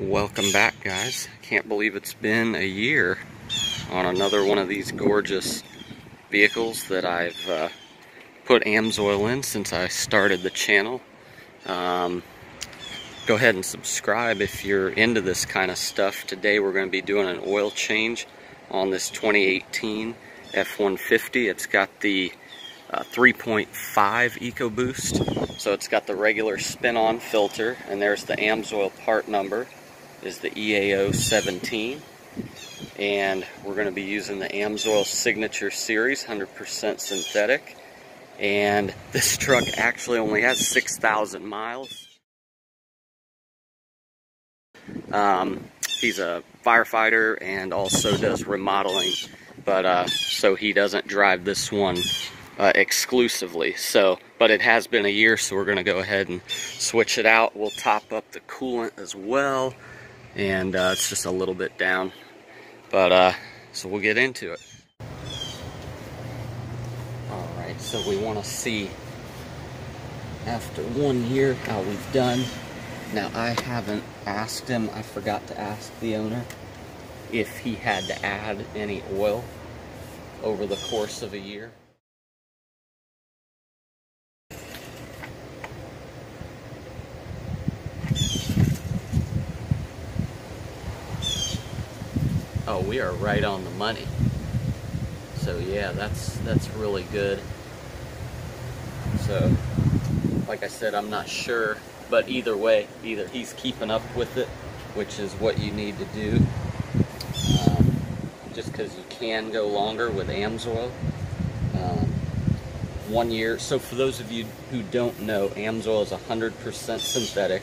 Welcome back, guys. Can't believe it's been a year on another one of these gorgeous vehicles that I've put Amsoil in since I started the channel. Go ahead and subscribe if you're into this kind of stuff. Today we're going to be doing an oil change on this 2018 F150. It's got the 3.5 EcoBoost, so it's got the regular spin-on filter, and there's the Amsoil part number is the EAO17, and we're going to be using the Amsoil Signature Series 100% synthetic. And this truck actually only has 6,000 miles. He's a firefighter and also does remodeling, but so he doesn't drive this one exclusively. But it has been a year, so we're going to go ahead and switch it out. We'll top up the coolant as well, and it's just a little bit down, but so we'll get into it. Alright, so we want to see after 1 year how we've done. Now, I haven't asked him, I forgot to ask the owner if he had to add any oil over the course of a year. Oh, we are right on the money. So yeah, that's really good. So, like I said, I'm not sure, but either way, either he's keeping up with it, which is what you need to do, just because you can go longer with Amsoil. 1 year. So for those of you who don't know, Amsoil is 100% synthetic.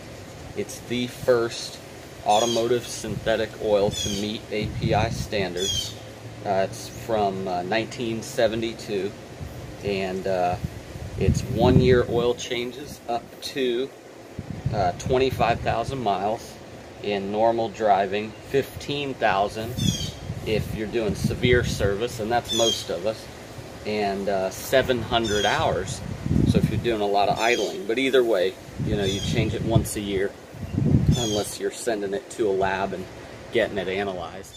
It's the first automotive synthetic oil to meet API standards. It's from 1972, and it's 1 year oil changes up to 25,000 miles in normal driving, 15,000 if you're doing severe service, and that's most of us, and 700 hours so if you're doing a lot of idling. But either way, you know, you change it once a year unless you're sending it to a lab and getting it analyzed.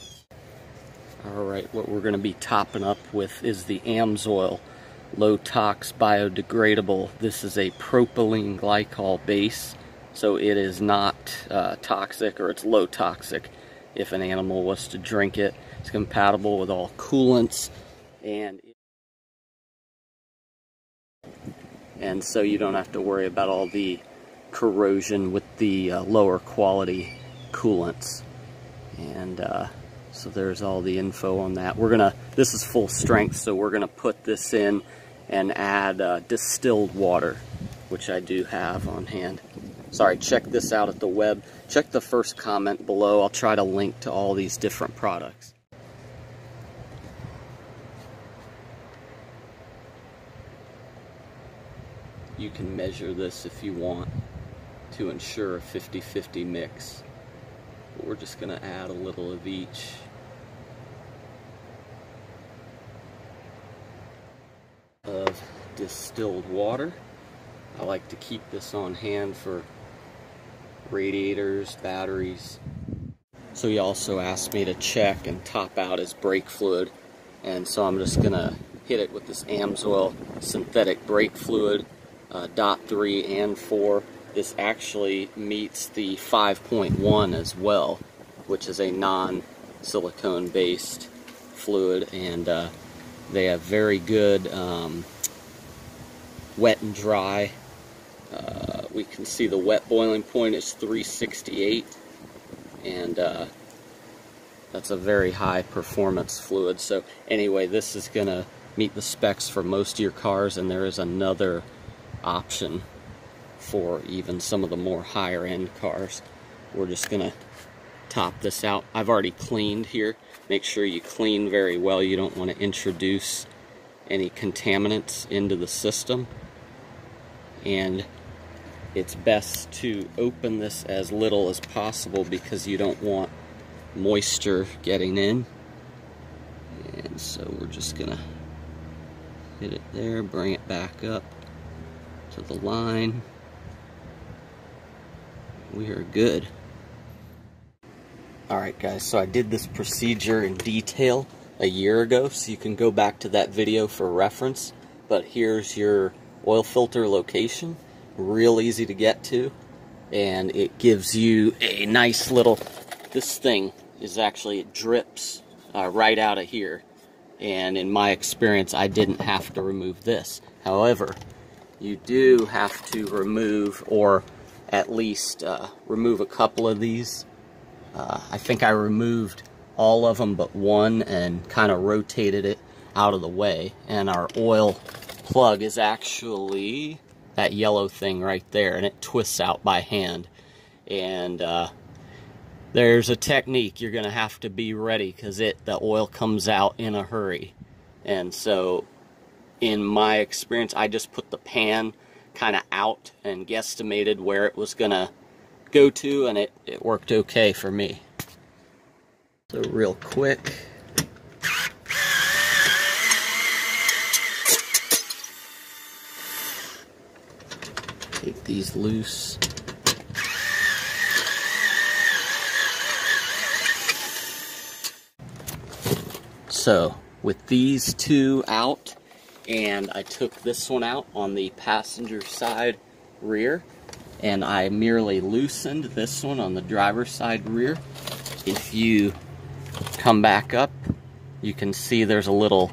Alright, what we're going to be topping up with is the Amsoil Low Tox Biodegradable. This is a propylene glycol base, so it is not toxic, or it's low toxic if an animal was to drink it. It's compatible with all coolants, and so you don't have to worry about all the corrosion with the lower quality coolants. And so there's all the info on that. This is full strength, so we're gonna put this in and add distilled water, which I do have on hand. Sorry, check this out at the web. Check the first comment below. I'll try to link to all these different products. You can measure this if you want to ensure a 50-50 mix. But we're just going to add a little of each. Of distilled water. I like to keep this on hand for radiators, batteries. So he also asked me to check and top out his brake fluid, and so I'm just going to hit it with this Amsoil synthetic brake fluid, .3 and 4. This actually meets the 5.1 as well, which is a non-silicone based fluid, and they have very good wet and dry. We can see the wet boiling point is 368, and that's a very high performance fluid. So anyway, this is going to meet the specs for most of your cars, and there is another option for even some of the more higher end cars. We're just going to top this out. I've already cleaned here. Make sure you clean very well. You don't want to introduce any contaminants into the system, and it's best to open this as little as possible because you don't want moisture getting in. And so we're just gonna hit it there, bring it back up to the line. We are good. Alright guys, so I did this procedure in detail a year ago, so you can go back to that video for reference. But here's your oil filter location, real easy to get to, and it gives you a nice little, this thing is actually, it drips right out of here, and in my experience I didn't have to remove this. However, you do have to remove, or at least remove a couple of these. I think I removed all of them but one and kind of rotated it out of the way, and our oil plug is actually that yellow thing right there, and it twists out by hand. And there's a technique. You're gonna have to be ready, because the oil comes out in a hurry. And so in my experience, I just put the pan kind of out and guesstimated where it was gonna go to, and it worked okay for me. So real quick, take these loose. So with these two out, and I took this one out on the passenger side rear, and I merely loosened this one on the driver's side rear. If you come back up, you can see there's a little,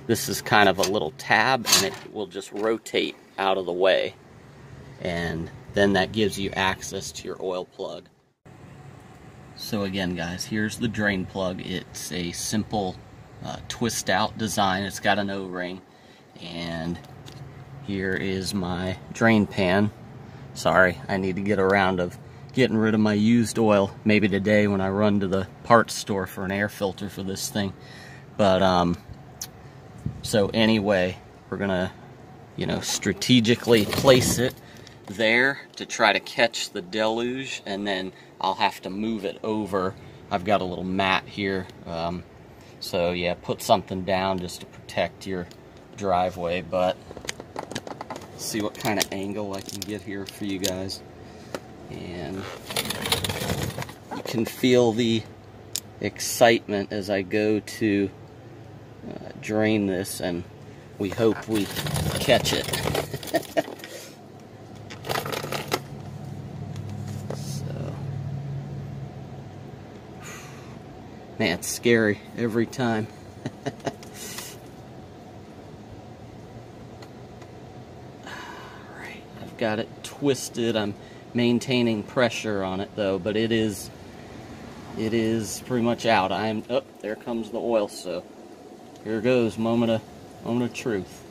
this is kind of a little tab, and it will just rotate out of the way. And then that gives you access to your oil plug. So again guys, here's the drain plug. It's a simple twist out design. It's got an O-ring, and here is my drain pan. Sorry, I need to get around of getting rid of my used oil, maybe today when I run to the parts store for an air filter for this thing. But so anyway, we're gonna, strategically place it there to try to catch the deluge, and then I'll have to move it over. I've got a little mat here, so yeah, put something down just to protect your driveway. But see what kind of angle I can get here for you guys, and you can feel the excitement as I go to drain this, and we hope we catch it. So, man, it's scary every time. Got it twisted. I'm maintaining pressure on it though, but it is pretty much out. Oh, there comes the oil. So here goes, moment of truth.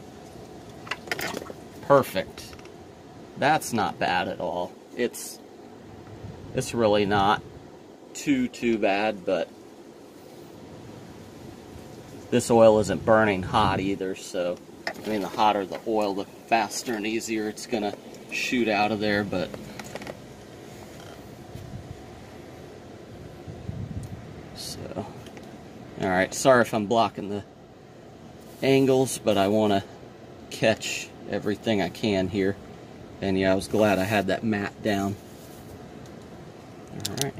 Perfect. That's not bad at all. It's really not too bad, but this oil isn't burning hot either, so I mean, the hotter the oil, the faster and easier it's gonna shoot out of there. But so, alright, sorry if I'm blocking the angles, but I want to catch everything I can here. And yeah, I was glad I had that mat down. Alright.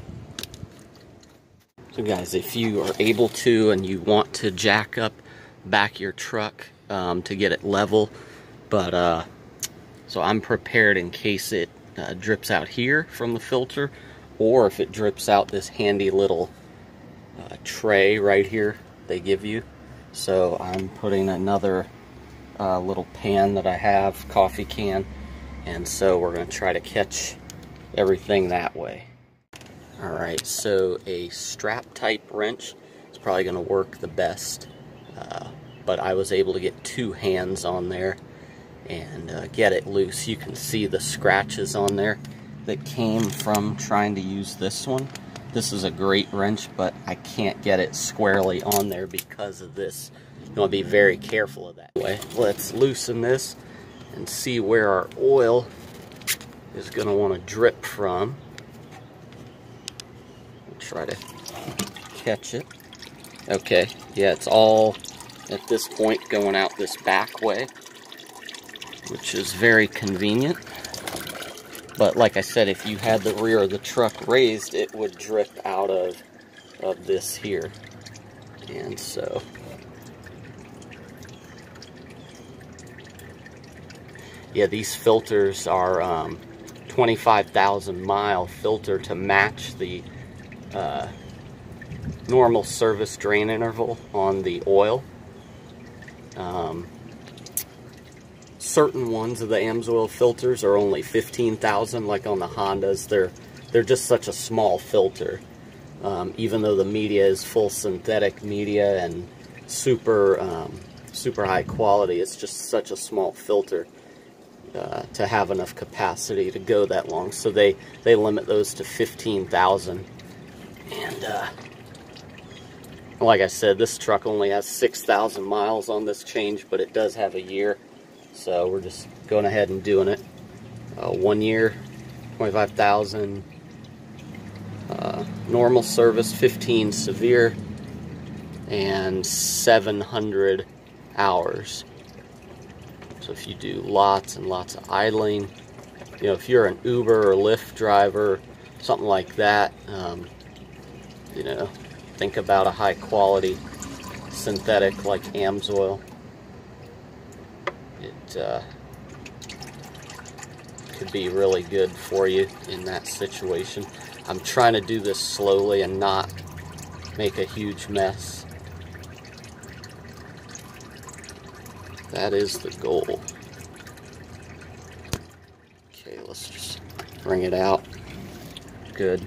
So guys, if you are able to and you want to jack up back your truck to get it level, but so I'm prepared in case it drips out here from the filter, or if it drips out this handy little tray right here they give you. So I'm putting another little pan that I have, coffee can, and so we're going to try to catch everything that way. Alright, so a strap type wrench is probably going to work the best, but I was able to get two hands on there and get it loose. You can see the scratches on there that came from trying to use this one. This is a great wrench, but I can't get it squarely on there because of this. You want to be very careful of that. Anyway, let's loosen this and see where our oil is going to want to drip from. Try to catch it. Okay, yeah, it's all at this point going out this back way, which is very convenient. But like I said, if you had the rear of the truck raised, it would drip out of this here. And so yeah, these filters are 25,000 mile filter to match the normal service drain interval on the oil. Certain ones of the Amsoil filters are only 15,000, like on the Hondas. They're just such a small filter. Even though the media is full synthetic media and super high quality, it's just such a small filter to have enough capacity to go that long. So they limit those to 15,000. And like I said, this truck only has 6,000 miles on this change, but it does have a year. So we're just going ahead and doing it. 1 year, 25,000. Normal service, 15 severe, and 700 hours. So if you do lots and lots of idling, you know, if you're an Uber or Lyft driver, something like that, you know, think about a high quality synthetic like Amsoil. It could be really good for you in that situation. I'm trying to do this slowly and not make a huge mess. That is the goal. Okay, let's just bring it out. Good.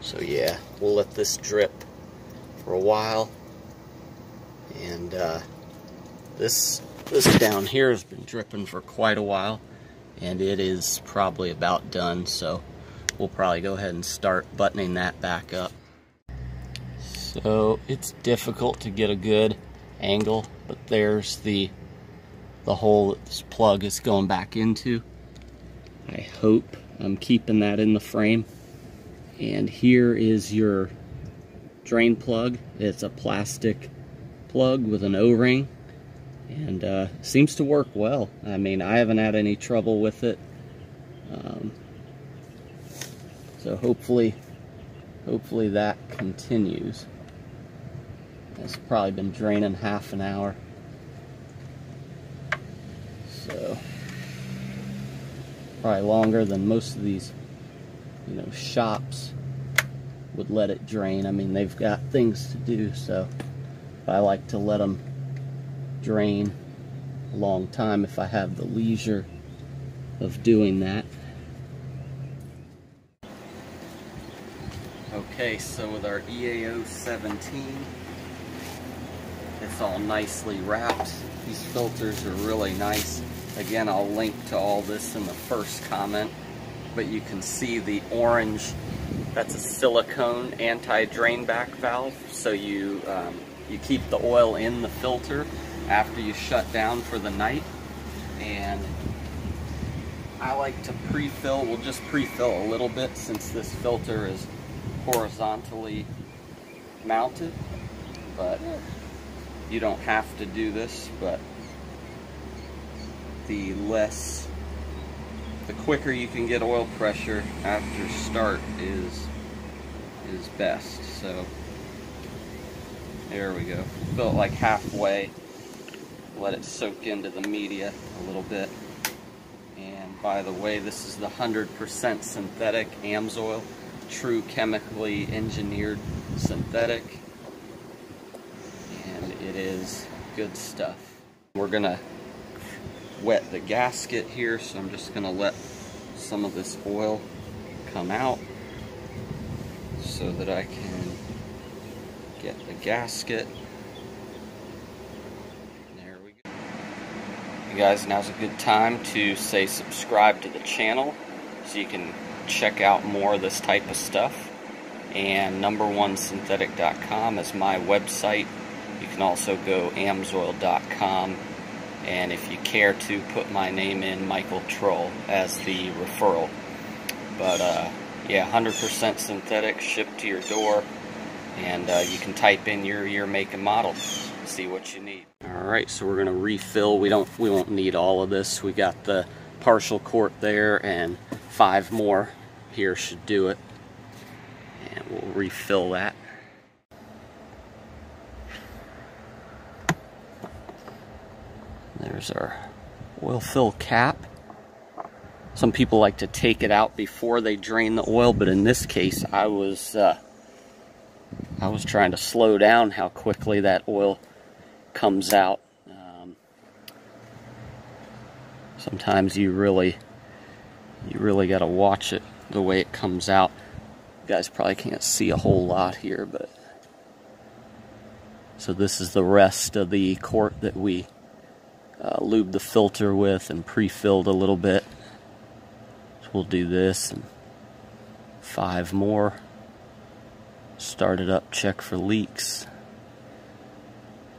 So yeah, we'll let this drip for a while. And this down here has been dripping for quite a while, and it is probably about done, so we'll probably go ahead and start buttoning that back up. So it's difficult to get a good angle, but there's the hole that this plug is going back into. I hope I'm keeping that in the frame. And here is your drain plug. It's a plastic plug with an O-ring, and seems to work well. I mean, I haven't had any trouble with it. So hopefully that continues. It's probably been draining half an hour. So probably longer than most of these, you know, shops would let it drain. I mean, they've got things to do, so I like to let them drain a long time if I have the leisure of doing that. Okay, so with our EAO 17, it's all nicely wrapped. These filters are really nice. Again, I'll link to all this in the first comment, but you can see the orange, that's a silicone anti-drain back valve. So you keep the oil in the filter after you shut down for the night. And I like to pre-fill. We'll just pre-fill a little bit since this filter is horizontally mounted, but you don't have to do this. But the quicker you can get oil pressure after start is best. So there we go. Fill it like halfway, let it soak into the media a little bit. And by the way, this is the 100% synthetic Amsoil, true chemically engineered synthetic, and it is good stuff. We're gonna wet the gasket here, so I'm just gonna let some of this oil come out so that I can get the gasket. There we go. You guys, now's a good time to say subscribe to the channel so you can check out more of this type of stuff. And number1synthetic.com is my website. You can also go amsoil.com, and if you care to, put my name in, Michael Troll, as the referral. But yeah, 100% synthetic, shipped to your door, and you can type in your year, make, and model. see what you need. All right, so we're gonna refill. We won't need all of this. We got the partial quart there, and 5 more here should do it. And we'll refill that. There's our oil fill cap. Some people like to take it out before they drain the oil, but in this case, I was trying to slow down how quickly that oil comes out. Sometimes you really got to watch it, the way it comes out. You guys probably can't see a whole lot here, but so this is the rest of the quart that we lubed the filter with and pre-filled a little bit. So we'll do this and 5 more. Start it up, check for leaks,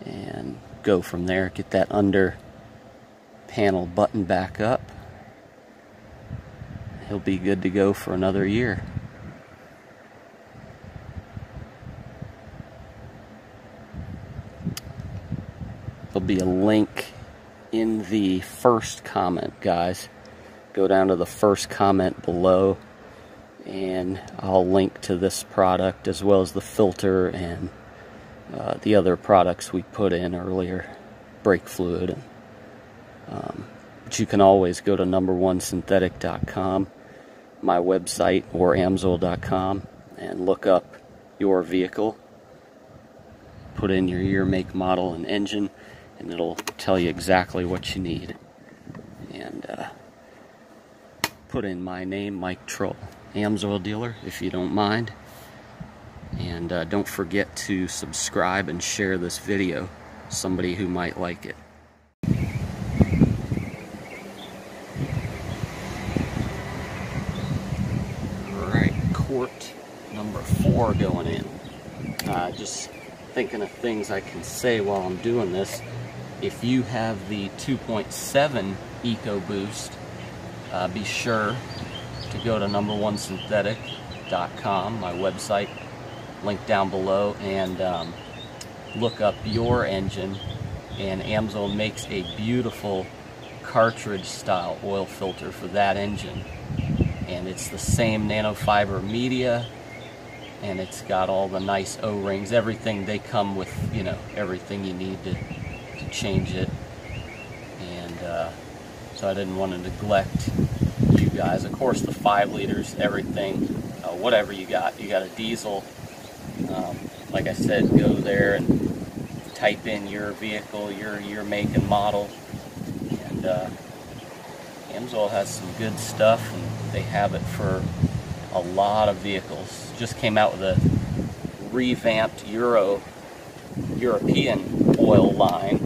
and go from there. Get that under panel button back up. He'll be good to go for another year. There'll be a link in the first comment, guys. Go down to the first comment below, and I'll link to this product as well as the filter and the other products we put in earlier, brake fluid. But you can always go to numberonesynthetic.com, my website, or Amsoil.com, and look up your vehicle. Put in your year, make, model, and engine, and it'll tell you exactly what you need. And put in my name, Mike Troll, Amsoil dealer, if you don't mind. And don't forget to subscribe and share this video, somebody who might like it. Alright, quart number 4 going in. Just thinking of things I can say while I'm doing this. If you have the 2.7 EcoBoost, be sure to go to numberonesynthetic.com, my website, link down below, and look up your engine. And Amsoil makes a beautiful cartridge style oil filter for that engine, and it's the same nanofiber media, and it's got all the nice O-rings, everything. They come with, you know, everything you need to change it. And so I didn't want to neglect you guys. Of course, the 5 liters, everything, whatever you got a diesel. Like I said, go there and type in your vehicle, your make and model, and Amsoil has some good stuff, and they have it for a lot of vehicles. Just came out with a revamped European oil line.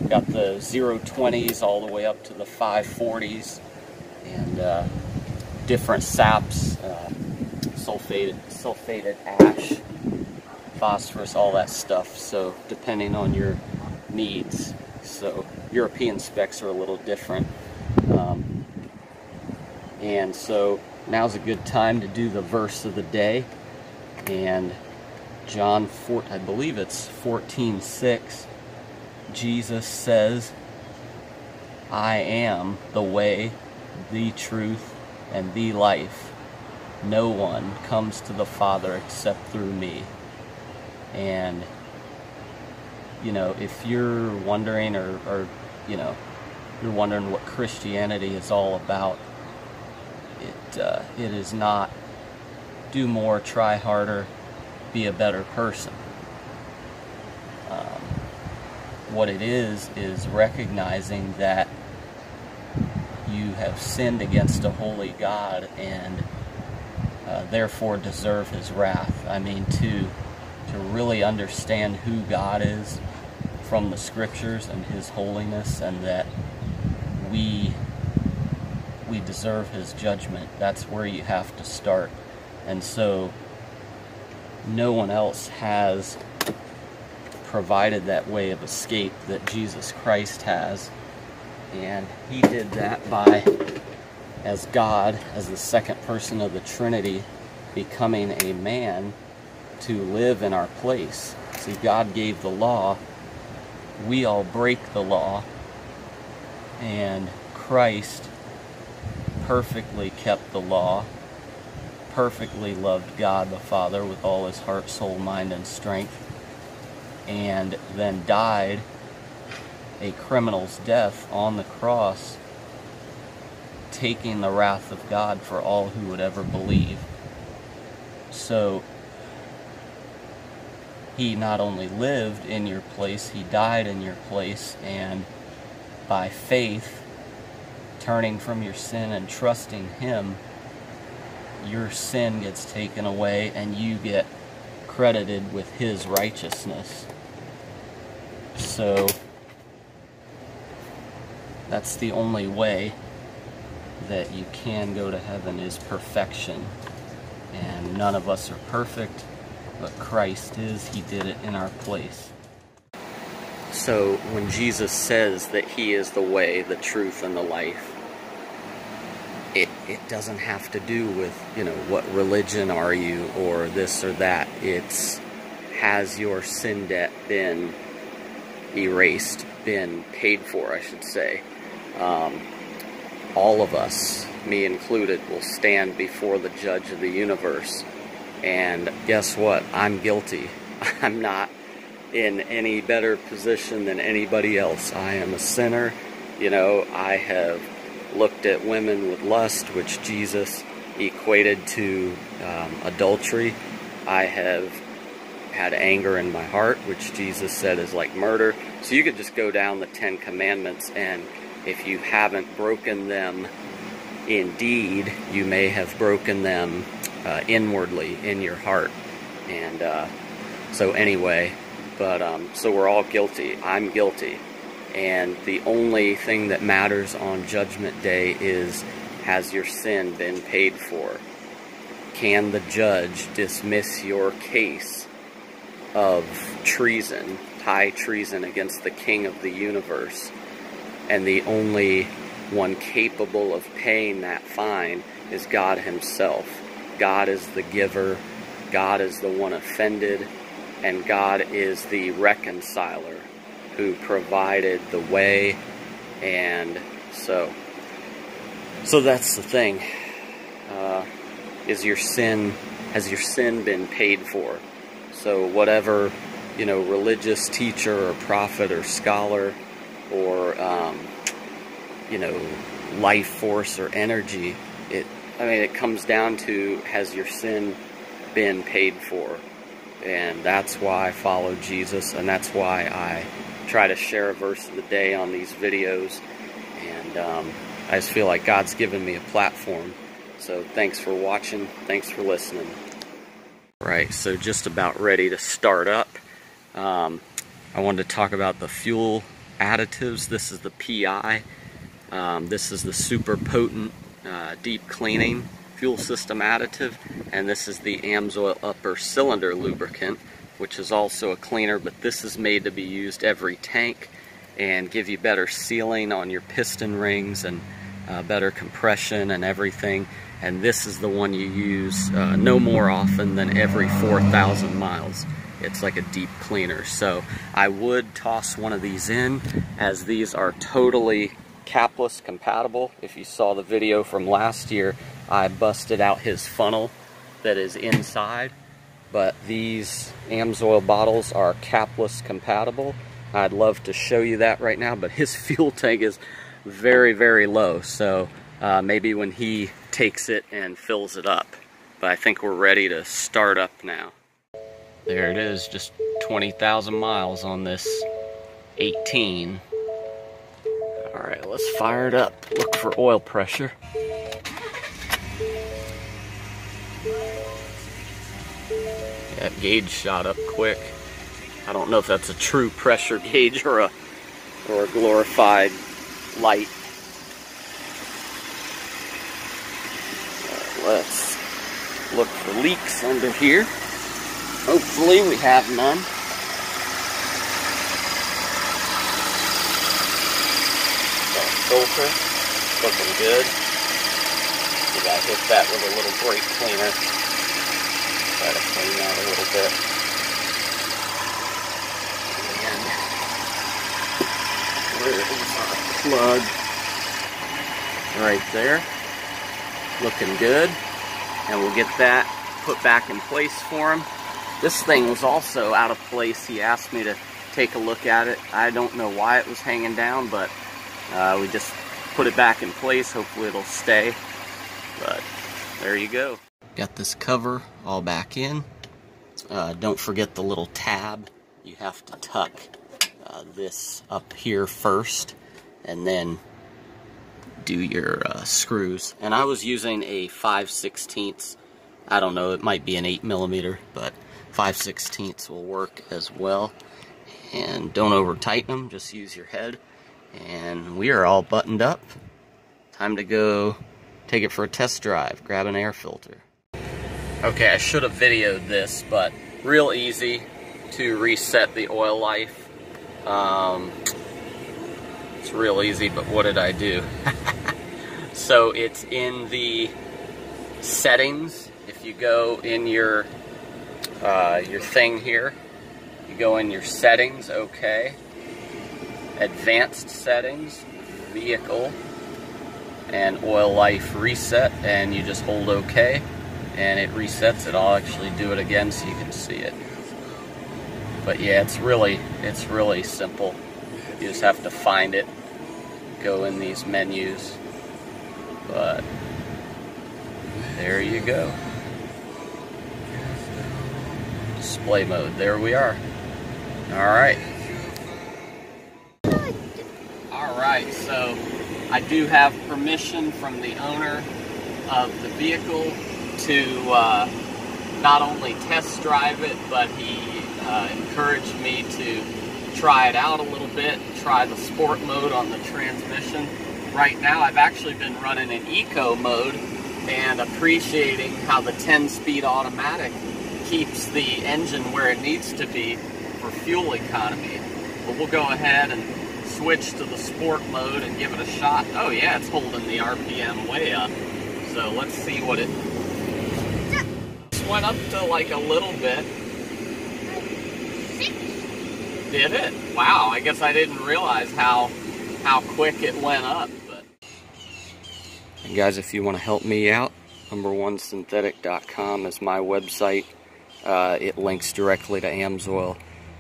Got the 020s all the way up to the 540s, and different saps, sulfated ash, phosphorus, all that stuff, so depending on your needs. So European specs are a little different, and so now's a good time to do the verse of the day. And John 4, I believe it's 14:6, Jesus says, I am the way, the truth, and the life. No one comes to the Father except through me. And, you know, if you're wondering, or you know, you're wondering what Christianity is all about, it is not do more, try harder, be a better person. What it is recognizing that you have sinned against a holy God, and therefore deserve His wrath. I mean, to really understand who God is from the Scriptures and His holiness, and that we deserve His judgment. That's where you have to start. And so no one else has provided that way of escape that Jesus Christ has. And He did that by, as God, as the second person of the Trinity, becoming a man to live in our place. See, God gave the law, we all break the law, and Christ perfectly kept the law, perfectly loved God the Father with all his heart, soul, mind, and strength, and then died a criminal's death on the cross, taking the wrath of God for all who would ever believe. So he not only lived in your place, he died in your place, and by faith, turning from your sin and trusting him, your sin gets taken away and you get credited with his righteousness. So that's the only way that you can go to heaven, is perfection. And none of us are perfect, but Christ is. He did it in our place. So when Jesus says that he is the way, the truth, and the life, it doesn't have to do with, what religion are you or this or that. It's, has your sin debt been erased, been paid for, I should say. All of us, me included, will stand before the judge of the universe. And guess what? I'm guilty. I'm not in any better position than anybody else. I am a sinner. I have looked at women with lust, which Jesus equated to adultery. I have had anger in my heart, which Jesus said is like murder. So you could just go down the 10 Commandments, and if you haven't broken them in deed, you may have broken them inwardly in your heart. And so anyway, so we're all guilty. I'm guilty. And the only thing that matters on Judgment Day is, has your sin been paid for? Can the judge dismiss your case of treason, high treason against the King of the universe? And the only one capable of paying that fine is God himself. God is the giver, God is the one offended, and God is the reconciler who provided the way. And so that's the thing. Has your sin been paid for? So whatever, religious teacher or prophet or scholar or life force or energy, it comes down to, has your sin been paid for? And that's why I follow Jesus, and that's why I try to share a verse of the day on these videos. And I just feel like God's given me a platform. So thanks for watching, thanks for listening. Right, so just about ready to start up. I wanted to talk about the fuel additives. This is the PI. This is the super potent deep cleaning fuel system additive, and this is the Amsoil upper cylinder lubricant, which is also a cleaner, but this is made to be used every tank and give you better sealing on your piston rings and better compression and everything. And this is the one you use no more often than every 4,000 miles. It's like a deep cleaner. So I would toss one of these in, as these are totally capless compatible. If you saw the video from last year, I busted out his funnel that is inside, but these Amsoil bottles are capless compatible. I'd love to show you that right now, but his fuel tank is very, very low, so maybe when he takes it and fills it up. But I think we're ready to start up now. There it is, just 20,000 miles on this 18. Alright, let's fire it up. Look for oil pressure. That gauge shot up quick. I don't know if that's a true pressure gauge or a glorified light. Let's look for leaks under here. Hopefully we have none. Filter, looking good. We gotta hit that with a little brake cleaner. Try to clean that a little bit. And There's our plug right there. Looking good. And we'll get that put back in place for him. This thing was also out of place. He asked me to take a look at it. I don't know why it was hanging down, but we just put it back in place. Hopefully it'll stay. But there you go. Got this cover all back in. Don't forget the little tab. You have to tuck this up here first and then do your screws. And I was using a 5/16. I don't know, it might be an 8mm, but 5/16 will work as well. And don't over tighten them, just use your head. And we are all buttoned up. Time to go take it for a test drive, grab an air filter. Okay, I should have videoed this, but real easy to reset the oil life. It's real easy, but what did I do? So it's in the settings. If you go in your thing here, you go in your settings, okay, advanced settings, vehicle, and oil life reset, and you just hold OK, and it resets it. I'll actually do it again so you can see it. But yeah, it's really simple. You just have to find it, go in these menus. But there you go. Display mode. There we are. Alright. Alright, so I do have permission from the owner of the vehicle to not only test drive it, but he encouraged me to try it out a little bit, try the sport mode on the transmission. Right now I've actually been running in eco mode and appreciating how the 10-speed automatic keeps the engine where it needs to be for fuel economy. But we'll go ahead and switch to the sport mode and give it a shot. Oh yeah, it's holding the RPM way up. So let's see what it... Just went up to like a little bit. Did it? Wow, I guess I didn't realize how quick it went up. But. And guys, if you want to help me out, number1synthetic.com is my website. It links directly to Amsoil,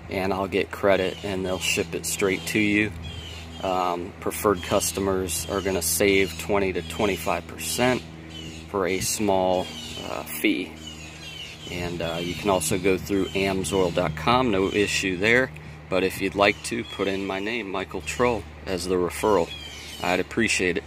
and I'll get credit and they'll ship it straight to you. Preferred customers are going to save 20 to 25% for a small fee. And you can also go through amsoil.com, no issue there. But if you'd like to, put in my name, Michael Troll, as the referral. I'd appreciate it.